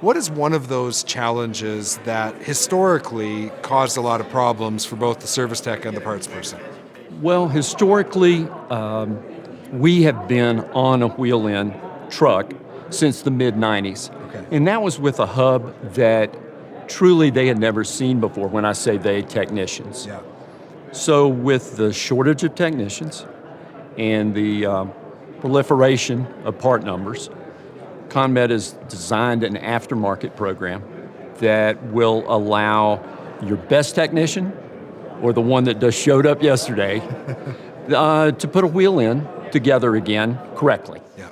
What is one of those challenges that historically caused a lot of problems for both the service tech and the parts person? Well, historically, we have been on a wheel-in truck since the mid-90s. Okay. And that was with a hub that truly they had never seen before, when I say they, technicians. Yeah. So with the shortage of technicians and the proliferation of part numbers, ConMet has designed an aftermarket program that will allow your best technician, or the one that just showed up yesterday, to put a wheel in together again correctly. Yeah.